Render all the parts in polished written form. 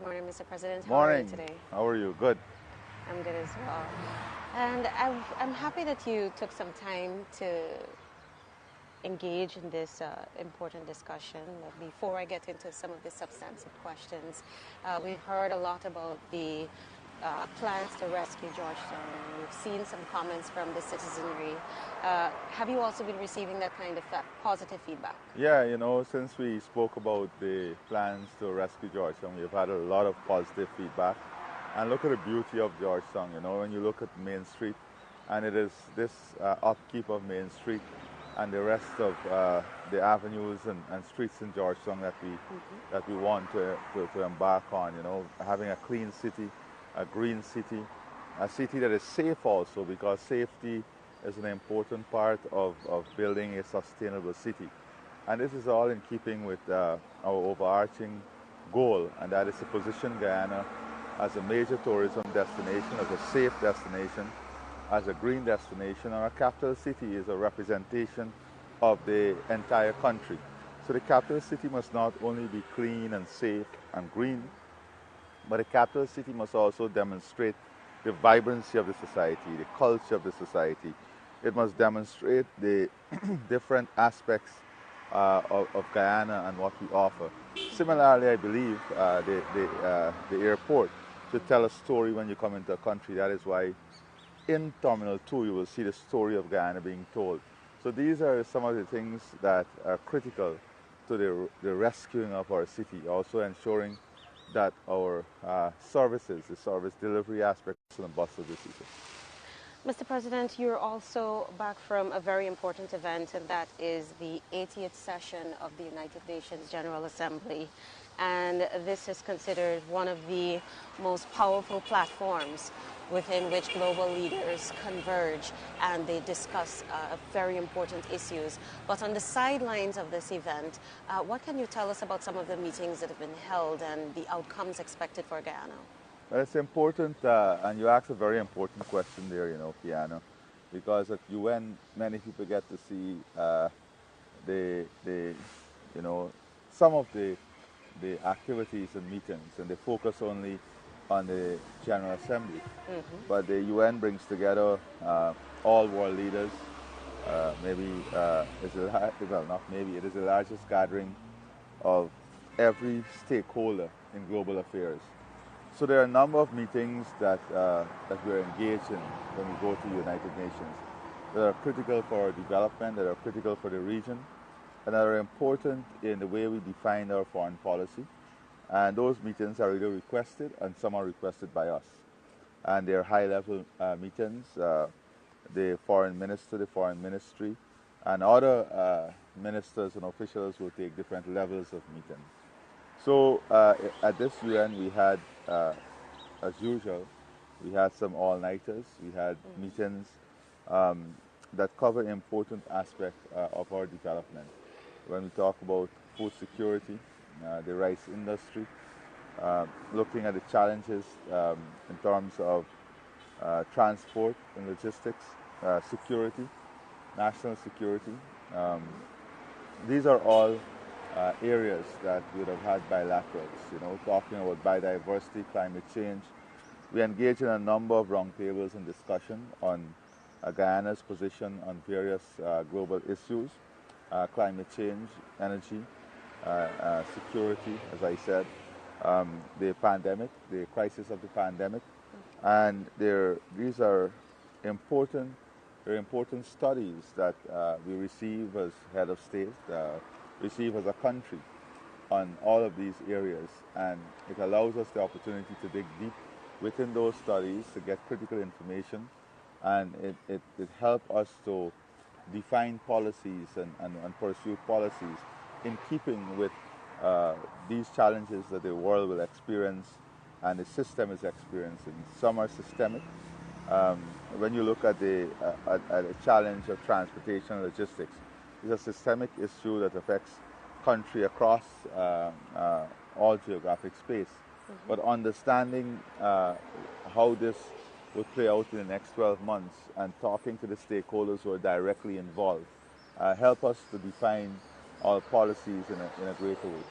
morning, Mr. President. How are you Morning. today? How are you? Good. I'm good as well. And I'm happy that you took some time to engage in this important discussion. Before I get into some of the substantive questions, we've heard a lot about the plans to rescue Georgetown. We've seen some comments from the citizenry. Have you also been receiving that kind of positive feedback? Yeah, since we spoke about the plans to rescue Georgetown, we've had a lot of positive feedback. And look at the beauty of Georgetown, when you look at Main Street, and it is this upkeep of Main Street and the rest of the avenues and streets in Georgetown that we want to embark on, having a clean city, a green city, a city that is safe also, because safety is an important part of building a sustainable city. And this is all in keeping with our overarching goal, and that is to position Guyana as a major tourism destination, as a safe destination, as a green destination, and our capital city is a representation of the entire country. So the capital city must not only be clean and safe and green, but the capital city must also demonstrate the vibrancy of the society, the culture of the society. It must demonstrate the different aspects of Guyana and what we offer. Similarly, I believe the airport should tell a story when you come into a country. That is why in Terminal 2 you will see the story of Guyana being told. So these are some of the things that are critical to the rescuing of our city, also ensuring that our services, the service delivery aspects on the bus of the city. Mr. President, you're also back from a very important event, and that is the 80th session of the United Nations General Assembly. And this is considered one of the most powerful platforms within which global leaders converge and they discuss very important issues. But on the sidelines of this event, what can you tell us about some of the meetings that have been held and the outcomes expected for Guyana? Well, it's important, and you asked a very important question there, Kiana, because at UN, many people get to see some of the activities and meetings, and they focus only on the General Assembly. But the UN brings together all world leaders. It is the largest gathering of every stakeholder in global affairs. So there are a number of meetings that we're engaged in when we go to the United Nations that are critical for our development, that are critical for the region, and that are important in the way we define our foreign policy. And those meetings are either requested, and some are requested by us. And they're high-level meetings. The foreign minister, the foreign ministry, and other ministers and officials will take different levels of meetings. So at this UN, we had, as usual, we had some all-nighters. We had meetings that cover important aspects of our development. When we talk about food security, the rice industry, looking at the challenges in terms of transport and logistics, security, national security. These are all areas that we would have had bilaterals, talking about biodiversity, climate change. We engage in a number of roundtables and discussion on Guyana's position on various global issues, climate change, energy, security, as I said, the pandemic, the crisis of the pandemic, and these are important. They're important studies that we receive as head of state, receive as a country on all of these areas, and it allows us the opportunity to dig deep within those studies to get critical information, and it helps us to define policies and pursue policies in keeping with these challenges that the world will experience and the system is experiencing. Some are systemic. When you look at the challenge of transportation and logistics, it's a systemic issue that affects country across all geographic space. But understanding how this will play out in the next 12 months and talking to the stakeholders who are directly involved help us to define our policies in a greater way.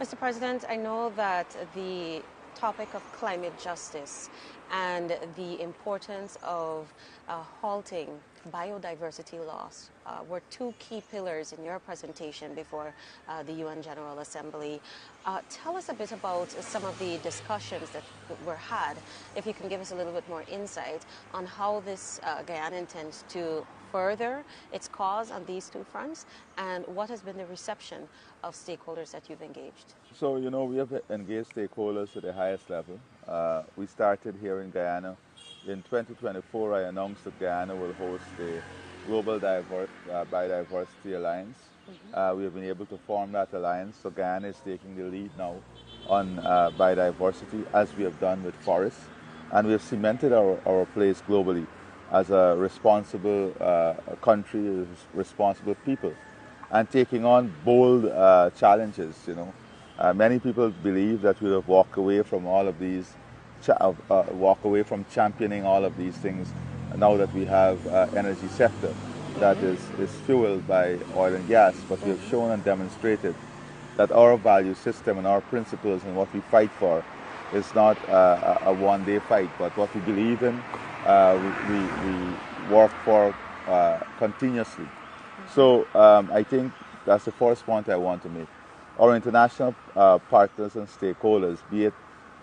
Mr. President, I know that the topic of climate justice and the importance of halting biodiversity loss were two key pillars in your presentation before the UN General Assembly. Tell us a bit about some of the discussions that were had, if you can give us a little bit more insight on how this Guyana intends to further its cause on these two fronts, and what has been the reception of stakeholders that you've engaged? So, we have engaged stakeholders at the highest level. We started here in Guyana. In 2024, I announced that Guyana will host the Global Biodiversity Alliance. We have been able to form that alliance, so Guyana is taking the lead now on biodiversity, as we have done with forests, and we have cemented our place globally as a responsible country, as responsible people, and taking on bold challenges. Many people believe that we have walked away from all of these, walk away from championing all of these things now that we have energy sector that is fueled by oil and gas. But we have shown and demonstrated that our value system and our principles and what we fight for is not a one-day fight, but what we believe in, we work for continuously. So I think that's the first point I want to make. Our international partners and stakeholders, be it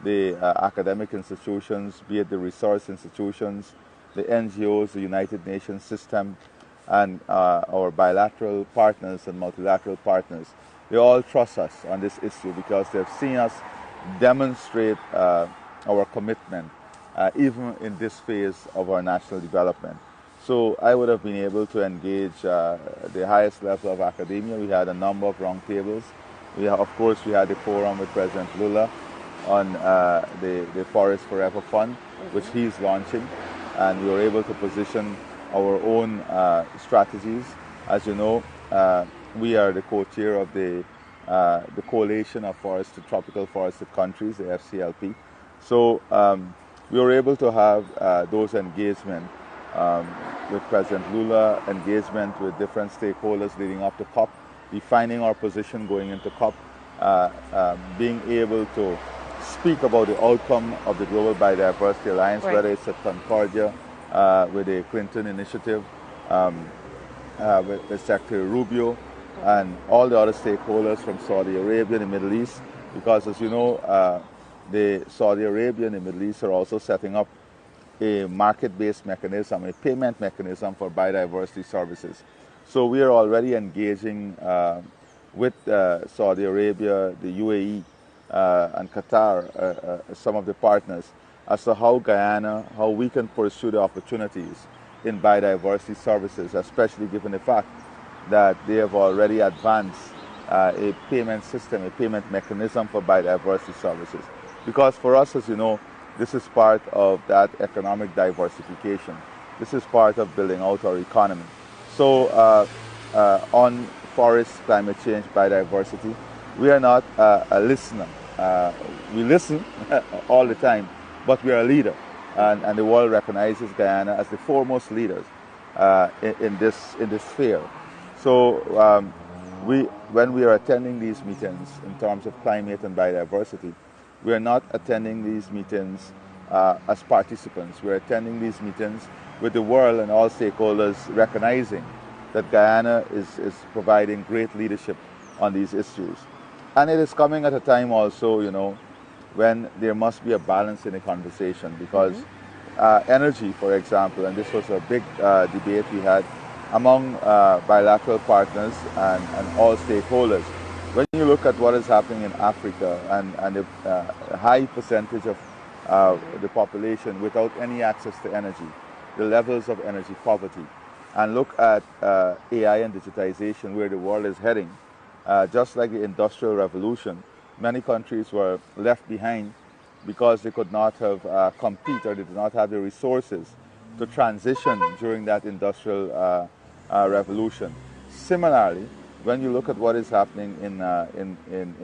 the academic institutions, be it the resource institutions, the NGOs, the United Nations system, and our bilateral partners and multilateral partners, they all trust us on this issue because they've seen us demonstrate our commitment even in this phase of our national development. So I would have been able to engage the highest level of academia. We had a number of roundtables. Of course, we had the forum with President Lula on the Forest Forever Fund, which he's launching, and we were able to position our own strategies. As you know, we are the co-chair of the Coalition of Tropical Forested Countries, the FCLP. So we were able to have those engagement with President Lula, engagement with different stakeholders leading up to COP, defining our position going into COP, being able to speak about the outcome of the Global Biodiversity Alliance, right, whether it's at Concordia, with the Clinton Initiative, with Secretary Rubio, and all the other stakeholders from Saudi Arabia and the Middle East, because as you know, the Saudi Arabia and the Middle East are also setting up a market-based mechanism, a payment mechanism for biodiversity services. So we are already engaging with Saudi Arabia, the UAE, and Qatar, some of the partners, as to how we can pursue the opportunities in biodiversity services, especially given the fact that they have already advanced a payment system, a payment mechanism for biodiversity services. Because for us, as you know, this is part of that economic diversification. This is part of building out our economy. So on forest, climate change, biodiversity, we are not a listener. We listen all the time, but we are a leader. And the world recognizes Guyana as the foremost leaders in this sphere. So when we are attending these meetings in terms of climate and biodiversity, we are not attending these meetings as participants. We are attending these meetings with the world and all stakeholders recognizing that Guyana is providing great leadership on these issues. And it is coming at a time also, when there must be a balance in the conversation, because energy, for example, and this was a big debate we had among bilateral partners and all stakeholders. When you look at what is happening in Africa and the high percentage of the population without any access to energy, the levels of energy poverty, and look at AI and digitization, where the world is heading, just like the Industrial Revolution, many countries were left behind because they could not have compete, or they did not have the resources to transition during that Industrial Revolution. Similarly, when you look at what is happening in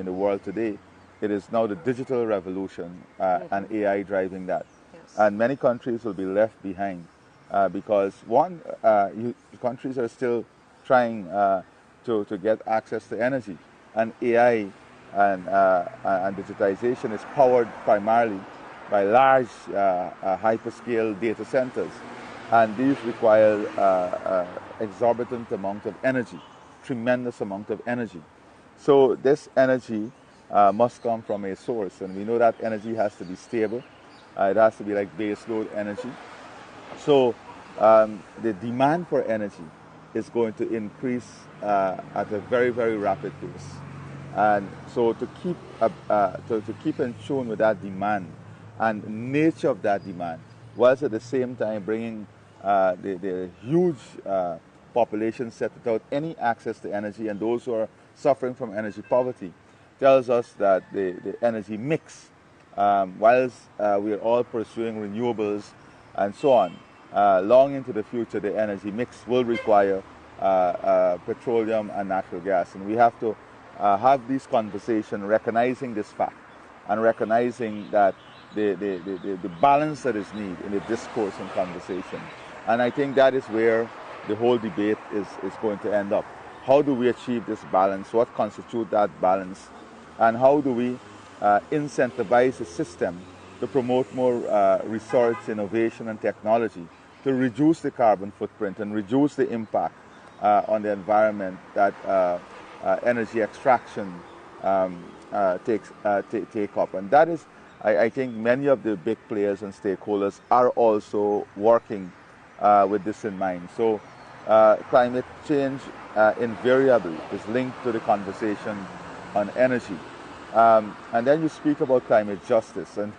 the world today, it is now the digital revolution and AI driving that. Yes. And many countries will be left behind because countries are still trying to get access to energy, and AI and digitization is powered primarily by large hyperscale data centers. And these require exorbitant amount of energy, tremendous amount of energy. So this energy must come from a source, and we know that energy has to be stable. It has to be like base load energy. So the demand for energy is going to increase at a very, very rapid pace. And so to keep in tune with that demand and nature of that demand, whilst at the same time bringing the huge population set without any access to energy, and those who are suffering from energy poverty, tells us that the energy mix, whilst we are all pursuing renewables and so on, long into the future, the energy mix will require petroleum and natural gas. And we have to have this conversation, recognizing this fact and recognizing that the balance that is needed in the discourse and conversation. And I think that is where the whole debate is going to end up. How do we achieve this balance? What constitutes that balance? And how do we incentivize the system to promote more research, innovation, and technology to reduce the carbon footprint and reduce the impact on the environment that energy extraction take up? And that is, I think many of the big players and stakeholders are also working with this in mind. So climate change invariably is linked to the conversation on energy. And then you speak about climate justice, and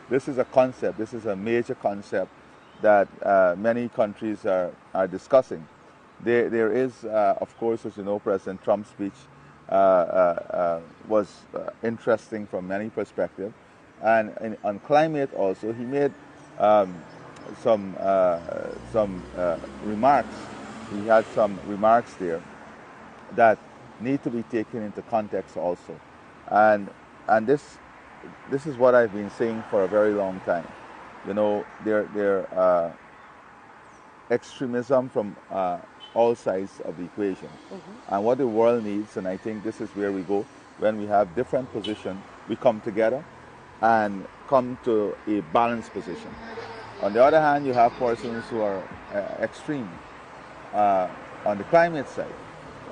this is a concept, this is a major concept that many countries are discussing. There is, of course, as you know, President Trump's speech was interesting from many perspectives. And on climate also, he made some remarks. He had some remarks there that need to be taken into context also. And this is what I've been saying for a very long time. You know, there extremism from all sides of the equation. Mm-hmm. And what the world needs, and I think this is where we go, when we have different positions, we come together and come to a balanced position. On the other hand, you have persons who are extreme on the climate side.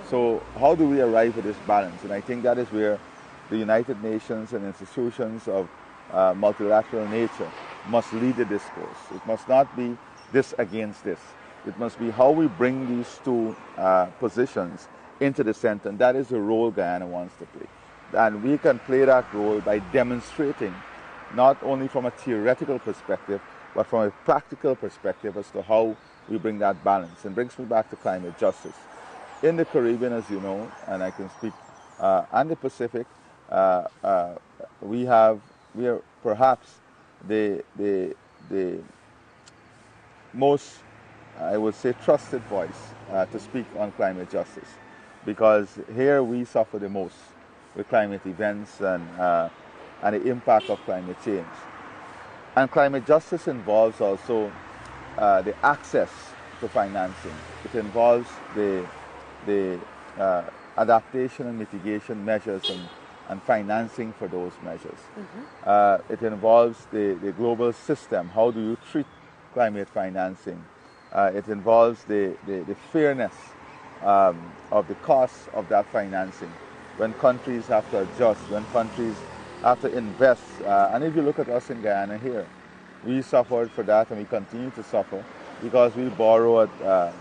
So how do we arrive at this balance? And I think that is where the United Nations and institutions of multilateral nature must lead the discourse. It must not be this against this. It must be how we bring these two positions into the center, and that is the role Guyana wants to play. And we can play that role by demonstrating, not only from a theoretical perspective, but from a practical perspective as to how we bring that balance. And brings me back to climate justice. In the Caribbean, as you know, and I can speak, and the Pacific, we are perhaps the most, I would say, trusted voice to speak on climate justice, because here we suffer the most with climate events and the impact of climate change. And climate justice involves also the access to financing. It involves the adaptation and mitigation measures and financing for those measures. Mm-hmm. It involves the global system. How do you treat climate financing? It involves the fairness of the cost of that financing. When countries have to adjust, when countries have to invest. And if you look at us in Guyana here, we suffered for that and we continue to suffer because we borrow at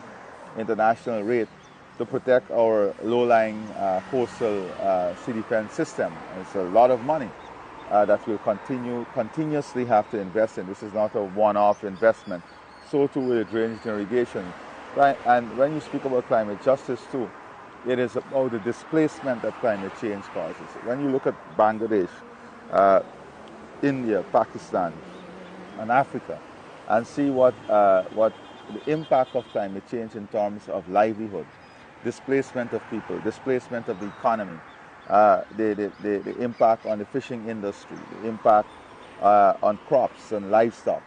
international rate to protect our low-lying coastal sea defense system. It's a lot of money that we'll continuously have to invest in. This is not a one-off investment. So too with drainage and irrigation. Right? And when you speak about climate justice too, it is about the displacement that climate change causes. When you look at Bangladesh, India, Pakistan, and Africa, and see what the impact of climate change in terms of livelihood, displacement of people, displacement of the economy, the impact on the fishing industry, the impact on crops and livestock.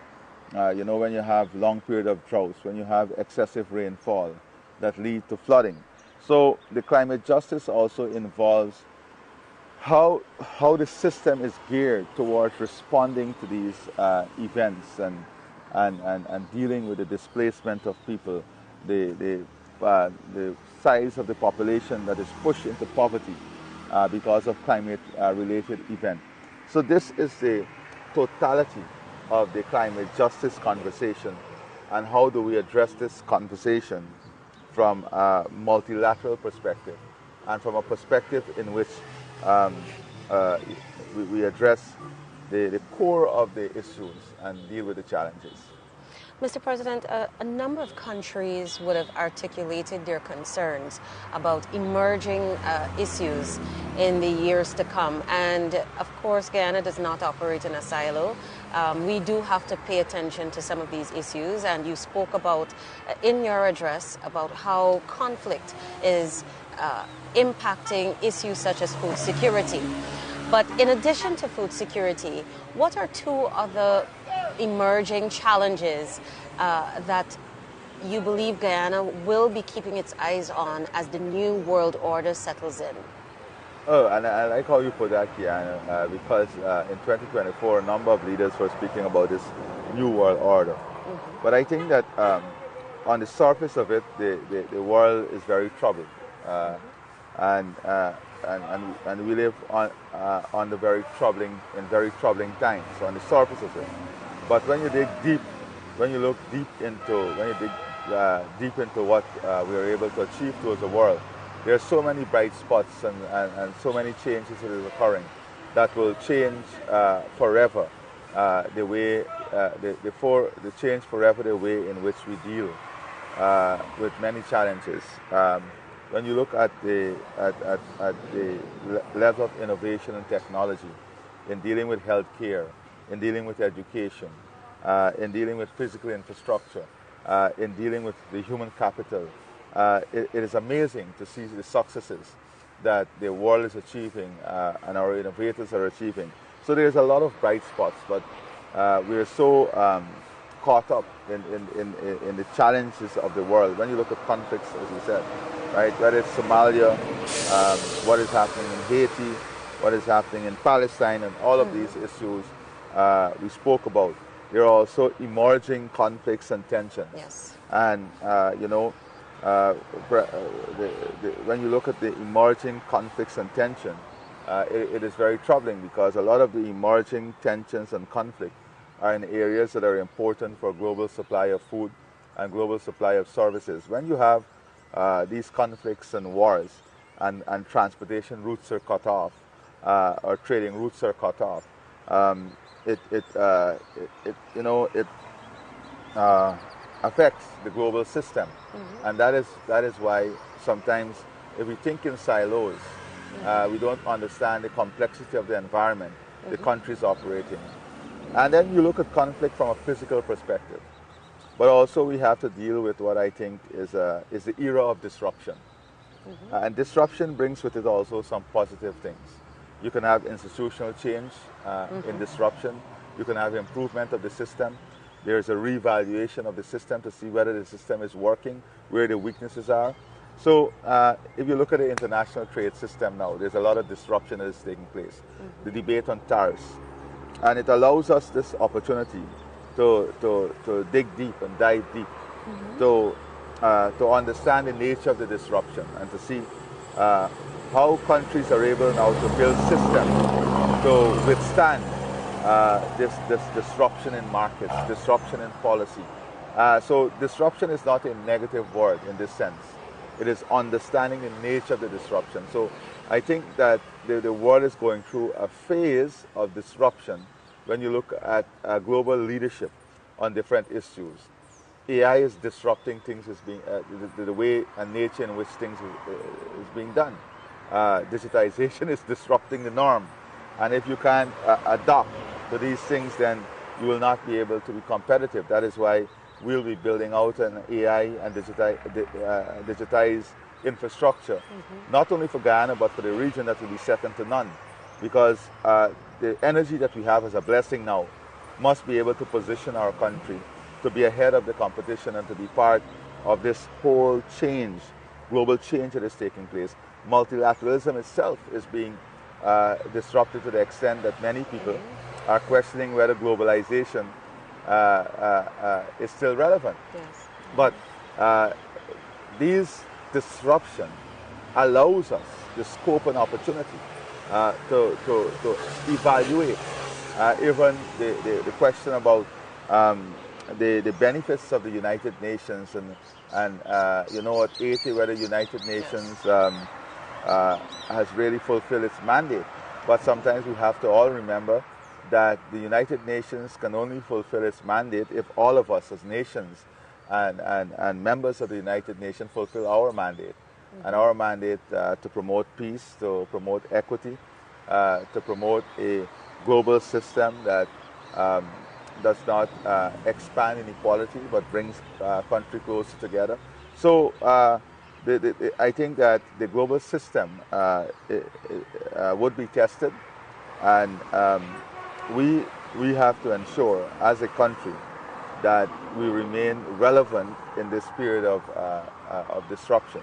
When you have long period of droughts, when you have excessive rainfall that lead to flooding. So the climate justice also involves how the system is geared towards responding to these events and dealing with the displacement of people, the size of the population that is pushed into poverty because of climate-related event. So this is the totality of the climate justice conversation, and how do we address this conversation from a multilateral perspective and from a perspective in which we address the core of the issues and deal with the challenges. Mr. President, a number of countries would have articulated their concerns about emerging issues in the years to come. And of course, Guyana does not operate in a silo. We do have to pay attention to some of these issues. And you spoke about, in your address, about how conflict is impacting issues such as food security. But in addition to food security, what are two other emerging challenges that you believe Guyana will be keeping its eyes on as the new world order settles in? Oh, and I like how you put that, Kiana, because in 2024, a number of leaders were speaking about this new world order. Mm-hmm. But I think that on the surface of it, the world is very troubled. And we live on the very troubling times on the surface of it. But when you dig deep, when you look deep into what we are able to achieve towards the world, there are so many bright spots and so many changes that is occurring that will change forever the way change forever the way in which we deal with many challenges. When you look at the level of innovation and technology in dealing with healthcare, in dealing with education, in dealing with physical infrastructure, in dealing with the human capital, it is amazing to see the successes that the world is achieving and our innovators are achieving. So there's a lot of bright spots, but we're so caught up in the challenges of the world. When you look at conflicts, as you said, right, whether it's Somalia, what is happening in Haiti, what is happening in Palestine, and all of these issues we spoke about. There are also emerging conflicts and tensions. Yes. And when you look at the emerging conflicts and tension, it is very troubling, because a lot of the emerging tensions and conflict are in areas that are important for global supply of food and global supply of services. When you have these conflicts and wars, and transportation routes are cut off, or trading routes are cut off, it affects the global system. Mm-hmm. And that is why sometimes, if we think in silos, we don't understand the complexity of the environment the country is operating in. And then you look at conflict from a physical perspective. But also we have to deal with what I think is the era of disruption. Mm-hmm. And disruption brings with it also some positive things. You can have institutional change in disruption. You can have improvement of the system. There's a reevaluation of the system to see whether the system is working, where the weaknesses are. So if you look at the international trade system now, there's a lot of disruption that is taking place. Mm-hmm. The debate on tariffs. And it allows us this opportunity to dig deep and dive deep, to understand the nature of the disruption, and to see how countries are able now to build systems to withstand this disruption in markets, disruption in policy. So disruption is not a negative word in this sense. It is understanding the nature of the disruption. So I think that the world is going through a phase of disruption when you look at global leadership on different issues. AI is disrupting things, the way and nature in which things is being done. Digitization is disrupting the norm. And if you can't adapt to these things, then you will not be able to be competitive. That is why we'll be building out an AI and digitized infrastructure, not only for Guyana, but for the region, that will be second to none. Because the energy that we have as a blessing now must be able to position our country to be ahead of the competition and to be part of this whole change, global change that is taking place. Multilateralism itself is being disrupted to the extent that many people are questioning whether globalization is still relevant. Yes. But these disruption allows us the scope and opportunity to evaluate even the question about the benefits of the United Nations and you know, at 80, whether the United Nations has really fulfilled its mandate. But sometimes we have to all remember that the United Nations can only fulfill its mandate if all of us as nations and members of the United Nations fulfill our mandate. And our mandate to promote peace, to promote equity, to promote a global system that does not expand inequality but brings countries closer together. So I think that the global system would be tested, and we have to ensure as a country that we remain relevant in this period of disruption.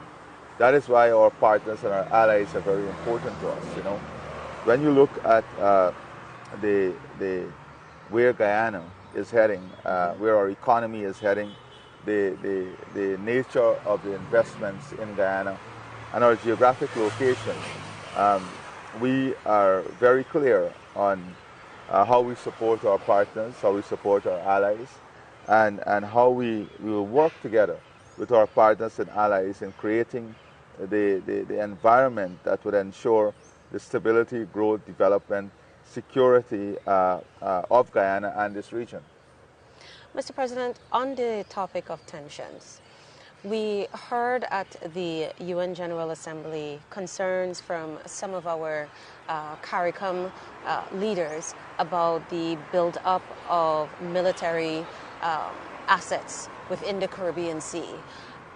That is why our partners and our allies are very important to us. You know, when you look at where Guyana is heading, where our economy is heading, the nature of the investments in Guyana, and our geographic location, we are very clear on how we support our partners, how we support our allies, and how we will work together with our partners and allies in creating the environment that would ensure the stability, growth, development, security of Guyana and this region. Mr. President, on the topic of tensions, we heard at the UN General Assembly concerns from some of our CARICOM leaders about the build-up of military assets within the Caribbean Sea.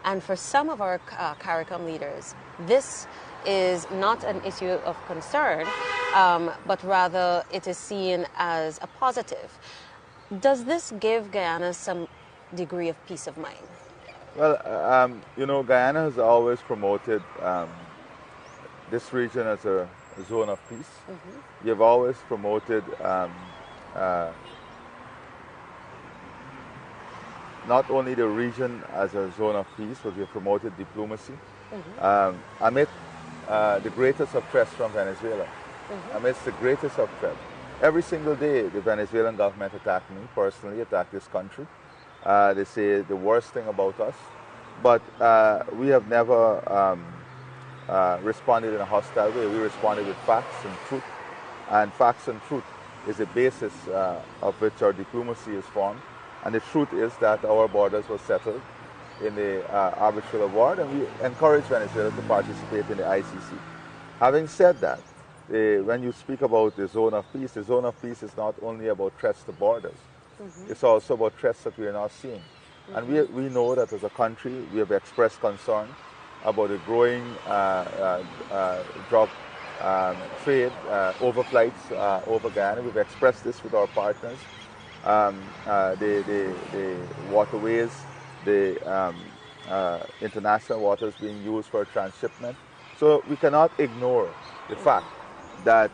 And for some of our CARICOM leaders, this is not an issue of concern, but rather it is seen as a positive. Does this give Guyana some degree of peace of mind? Well, you know, Guyana has always promoted this region as a zone of peace. You've always promoted not only the region as a zone of peace, but you've promoted diplomacy amid the greatest of threats from Venezuela. Amidst the greatest of threats. Every single day, the Venezuelan government attack me personally, attack this country. They say the worst thing about us, but we have never responded in a hostile way. We responded with facts and truth, and facts and truth is the basis of which our diplomacy is formed. And the truth is that our borders were settled in the arbitral award, and we encourage Venezuela to participate in the ICC. Having said that, when you speak about the zone of peace is not only about threats to borders. It's also about threats that we are not seeing. And we know that as a country, we have expressed concern about the growing drug trade, overflights over Guyana. We've expressed this with our partners. The waterways, the international waters being used for transshipment. So we cannot ignore the fact that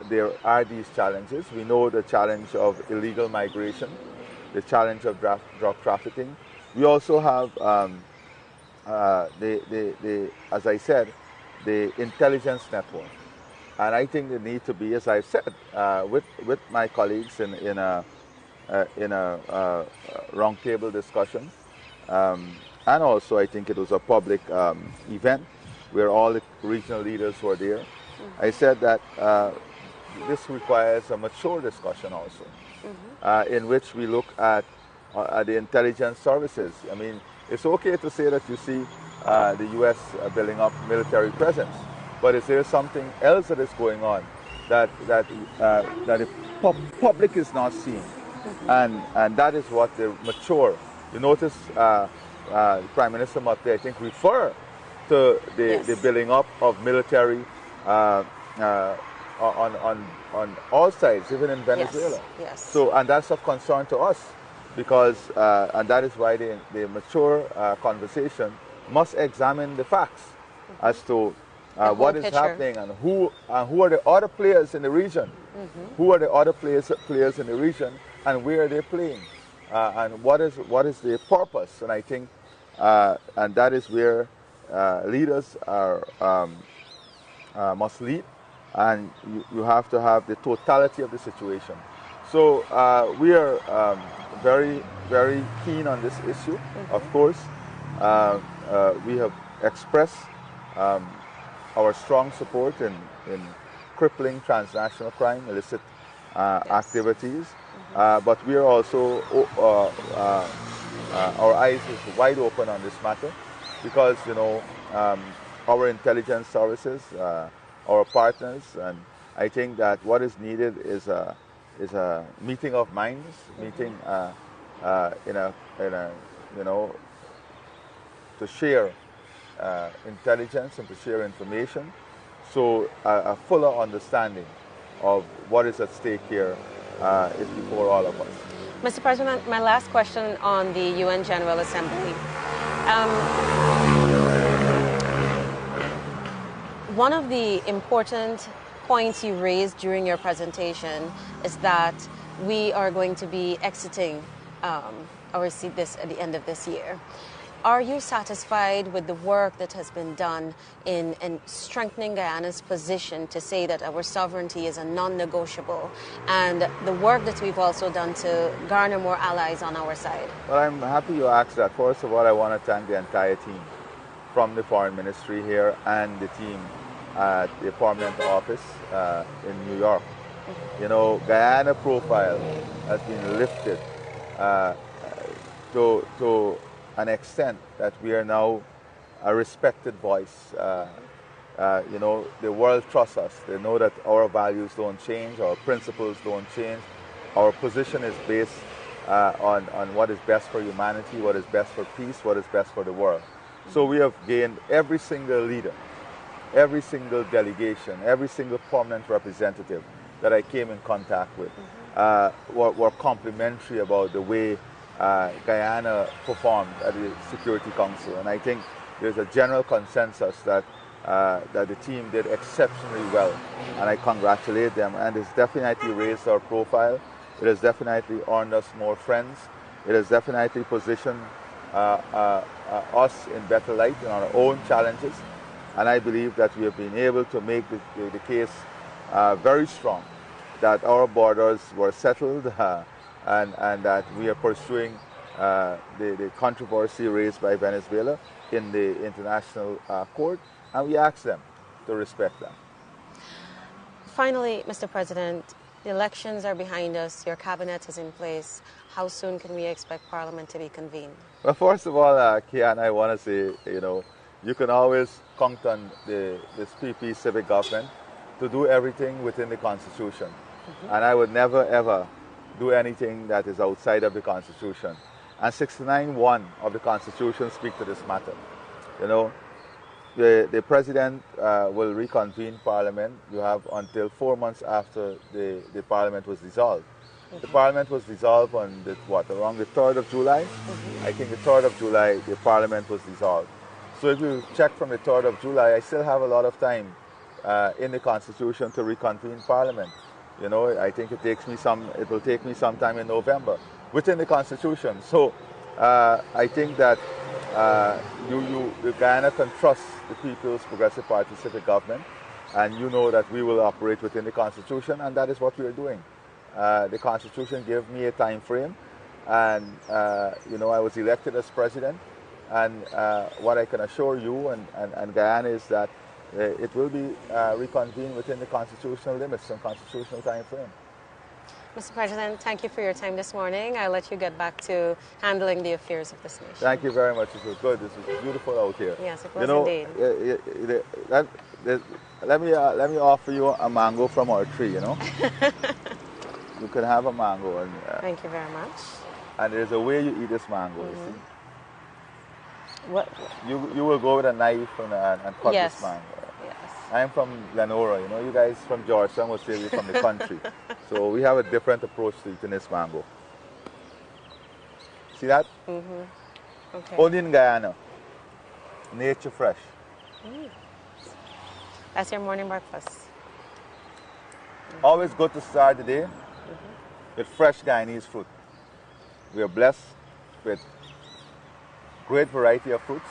there are these challenges. We know the challenge of illegal migration, the challenge of drug trafficking. We also have, as I said, the intelligence network. And I think there need to be, as I've said, with my colleagues in a roundtable discussion, and also I think it was a public event where all the regional leaders were there. I said that this requires a mature discussion also, in which we look at the intelligence services. I mean, it's okay to say that you see the U.S. building up military presence, but is there something else that is going on that the public is not seeing? And that is what the mature. You notice Prime Minister Matte, I think, refer to the building up of military on all sides, even in Venezuela. Yes. So, and that's of concern to us, because and that is why the mature conversation must examine the facts as to The what whole is picture. happening, and who are the other players in the region. Who are the other players in the region, and where are they playing, and what is their purpose. And I think, and that is where leaders must lead, and you have to have the totality of the situation. So we are very, very keen on this issue. Of course, we have expressed our strong support in crippling transnational crime, illicit activities, but we are also, our eyes is wide open on this matter, because, you know, our intelligence services, our partners, and I think that what is needed is a meeting of minds, meeting in a you know, to share intelligence and to share information, so a fuller understanding of what is at stake here is before all of us. Mr. President, my last question on the UN General Assembly. One of the important points you raised during your presentation is that we are going to be exiting our seat at the end of this year. Are you satisfied with the work that has been done in strengthening Guyana's position to say that our sovereignty is a non-negotiable, and the work that we've also done to garner more allies on our side? Well, I'm happy you asked that. First of all, I want to thank the entire team from the Foreign Ministry here and the team at the Parliament office in New York. You know, Guyana profile has been lifted to an extent that we are now a respected voice. You know, the world trusts us. They know that our values don't change, our principles don't change. Our position is based on what is best for humanity, what is best for peace, what is best for the world. So we have gained every single leader, every single delegation, every single permanent representative that I came in contact with were complimentary about the way Guyana performed at the Security Council. And I think there's a general consensus that the team did exceptionally well, and I congratulate them. And it's definitely raised our profile. It has definitely earned us more friends. It has definitely positioned us in better light in our own challenges. And I believe that we have been able to make the case very strong that our borders were settled and that we are pursuing the controversy raised by Venezuela in the international court, and we ask them to respect that. Finally, Mr. President, the elections are behind us, your cabinet is in place. How soon can we expect Parliament to be convened? Well, first of all, Kiana, I want to say, you know, you can always count on this PP civic government to do everything within the Constitution. And I would never, ever do anything that is outside of the Constitution. And 69(1) of the Constitution speak to this matter. You know, the President will reconvene Parliament. You have until 4 months after the Parliament was dissolved. The Parliament was dissolved on around the 3rd of July? I think the 3rd of July, the Parliament was dissolved. So if you check from the 3rd of July, I still have a lot of time in the Constitution to reconvene Parliament. You know, I think it will take me some time in November within the Constitution. So I think that the Guyana can trust the People's Progressive Party civic government, and you know that we will operate within the Constitution, and that is what we are doing. The Constitution gave me a time frame, and you know, I was elected as president, and what I can assure you and Guyana is that it will be reconvened within the constitutional limits and constitutional time frame. Mr. President, thank you for your time this morning. I'll let you get back to handling the affairs of this nation. Thank you very much. It was good. This was beautiful out here. Yes, it was indeed. Let me offer you a mango from our tree, you know. You can have a mango. And, thank you very much. And there's a way you eat this mango, you see. What? You will go with a knife and cut this mango. Yes. I'm from Lenora, you know. You guys from Georgetown will say we're from the country. So we have a different approach to eating this mango. See that? Okay. Only in Guyana. Nature fresh. That's your morning breakfast. Always good to start the day with fresh Guyanese fruit. We are blessed with great variety of fruits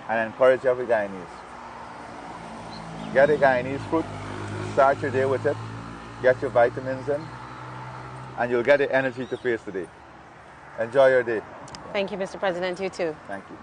and encourage every Guyanese. Get a Guyanese fruit, start your day with it, get your vitamins in, and you'll get the energy to face the day. Enjoy your day. Thank you, Mr. President. You too. Thank you.